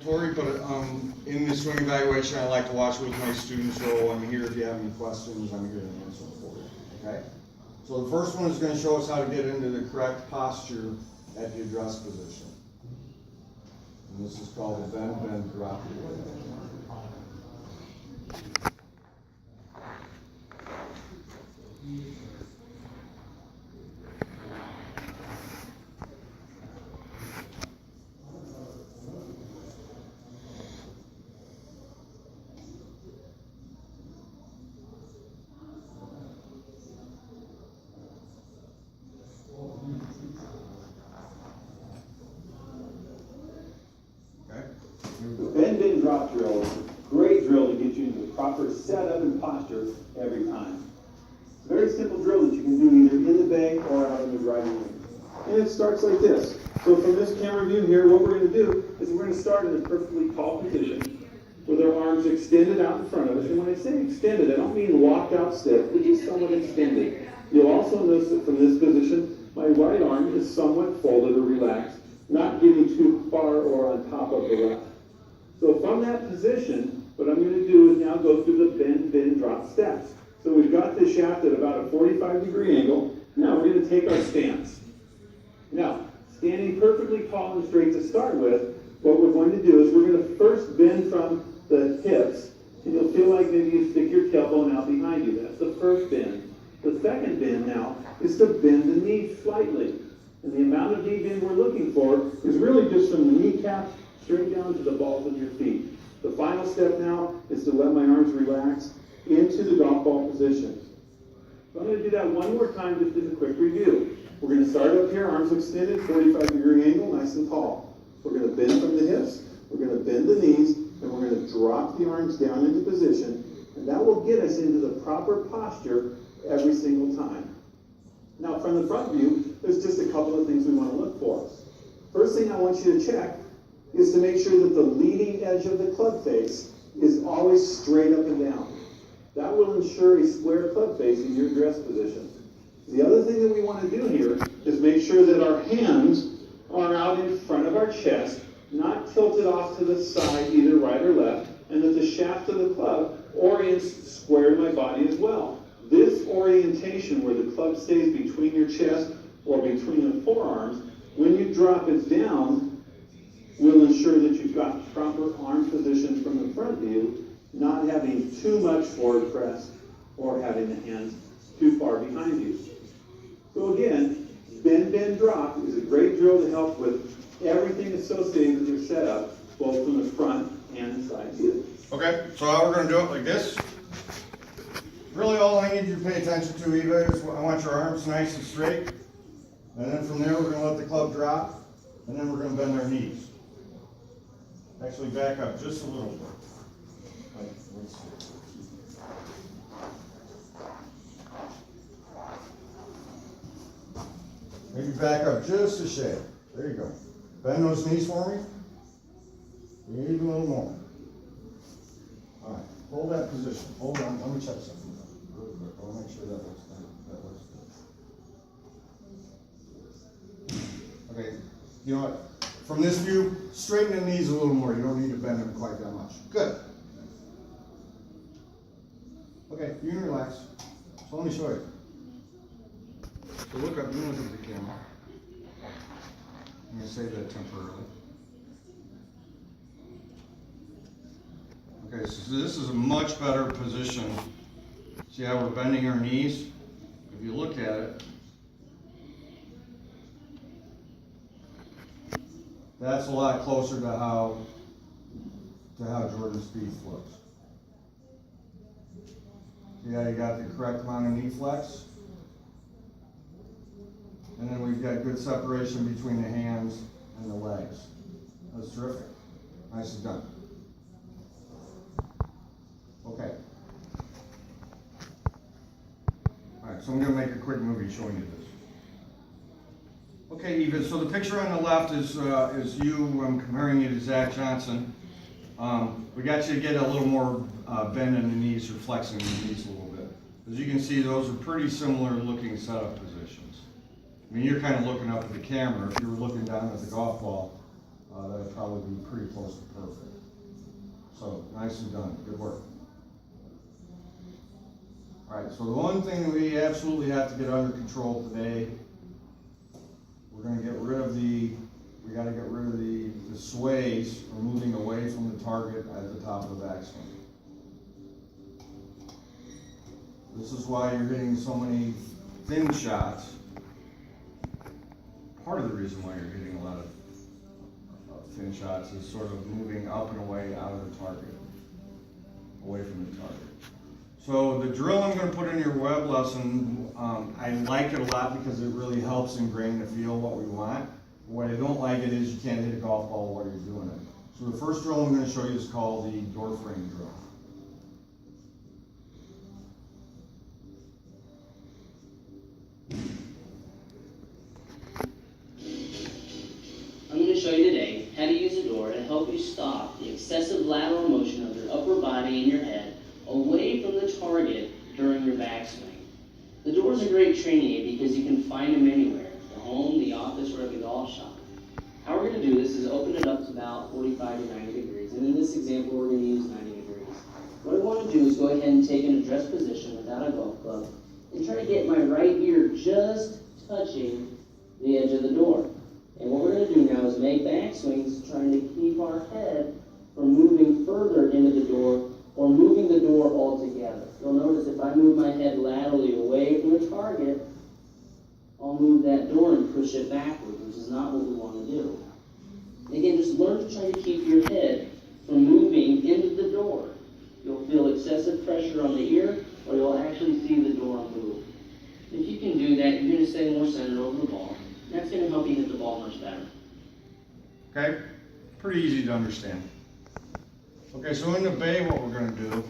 Tori, but in the swing evaluation, I like to watch with my students, so I'm here if you have any questions, I'm here to answer them for you, okay? So the first one is gonna show us how to get into the correct posture at the address position. And this is called the bend, bend, drop. Bend, bend, drop drill is a great drill to get you into the proper setup and posture every time. It's a very simple drill that you can do either in the bank or out in the driving range. And it starts like this. So from this camera view here, what we're going to do is we're going to start in a perfectly tall position with our arms extended out in front of us. And when I say extended, I don't mean locked out stiff, but just somewhat extended. You'll also notice that from this position, my right arm is somewhat folded or relaxed, not getting too far or on top of the left. So from that position, what I'm going to do is now go through the bend, bend, drop steps. So we've got this shaft at about a 45-degree angle. Now we're going to take our stance. Now, standing perfectly tall and straight to start with, what we're going to do is we're going to first bend from the hips, and you'll feel like maybe you stick your tailbone out behind you. That's the first bend. The second bend now is to bend the knee slightly. And the amount of knee bend we're looking for is really just from the kneecap straight down to the balls of your feet. The final step now is to let my arms relax into the golf ball position. So I'm going to do that one more time just as a quick review. We're going to start up here, arms extended, 45-degree angle, nice and tall. We're going to bend from the hips, we're going to bend the knees, and we're going to drop the arms down into position, and that will get us into the proper posture every single time. Now from the front view, there's just a couple of things we want to look for. First thing I want you to check is to make sure that the leading edge of the club face is always straight up and down. That will ensure a square club face in your dress position. The other thing that we want to do here is make sure that our hands are out in front of our chest, not tilted off to the side, either right or left, and that the shaft of the club orients square to my body as well. This orientation where the club stays between your chest or between the forearms, when you drop it down, will ensure that you've got proper arm position from the front view, not having too much forward press or having the hands too far behind you. So again, bend, bend, drop is a great drill to help with everything associated with your setup, both from the front and the side view. Okay, so how we're gonna do it like this. Really all I need you to pay attention to, Eva, is I want your arms nice and straight. And then from there, we're gonna let the club drop, and then we're gonna bend our knees. Actually back up just a little bit. Let's see. Maybe back up just a shade. There you go. Bend those knees for me. Even a little more. All right, hold that position. Hold on, let me check something really quick. I want to make sure that looks good. Okay, you know what? From this view, straighten the knees a little more. You don't need to bend them quite that much. Good. Okay, you can relax. So let me show you. So look up, you look at the camera. I'm going to save that temporarily. Okay, so this is a much better position. See how we're bending our knees? If you look at it, that's a lot closer to how Jordan Spieth looks. See how you got the correct amount of knee flex? And then we've got good separation between the hands and the legs. That's terrific. Nicely done. Okay. All right, so I'm going to make a quick movie showing you this. Okay, Eva, so the picture on the left is you. I'm comparing you to Zach Johnson. We got you to get a little more bend in the knees or flexing the knees a little bit. As you can see, those are pretty similar looking setup positions. I mean, you're kind of looking up at the camera. If you were looking down at the golf ball, that'll probably be pretty close to perfect. So, nicely done, good work. Alright, so the one thing we absolutely have to get under control today, we're gonna get rid of we gotta get rid of the sways, or moving away from the target at the top of the backswing. This is why you're hitting so many thin shots. Part of the reason why you're hitting a lot of thin shots is sort of moving up and away out of the target, away from the target. So the drill I'm going to put in your web lesson, I like it a lot because it really helps ingrain the feel what we want. What I don't like it is you can't hit a golf ball while you're doing it. So the first drill I'm going to show you is called the door frame drill. I'm going to show you today how to use a door to help you stop the excessive lateral motion of your upper body and your head away from the target during your backswing. The door is a great training aid because you can find them anywhere, the home, the office, or at the golf shop. How we're going to do this is open it up to about 45 to 90 degrees, and in this example we're going to use 90 degrees. What I want to do is go ahead and take an addressed position without a golf club and try to get my right ear just touching the edge of the door. And what we're going to do now is make backswings trying to keep our head from moving further into the door or moving the door altogether. You'll notice if I move my head laterally away from the target, I'll move that door and push it backwards, which is not what we want to do. Again, just learn to try to keep your head from moving into the door. You'll feel excessive pressure on the ear, or you'll actually see the door move. If you can do that, you're going to stay more centered over the ball. That's going to help you hit the ball much better. Okay? Pretty easy to understand. Okay, so in the bay, what we're going to do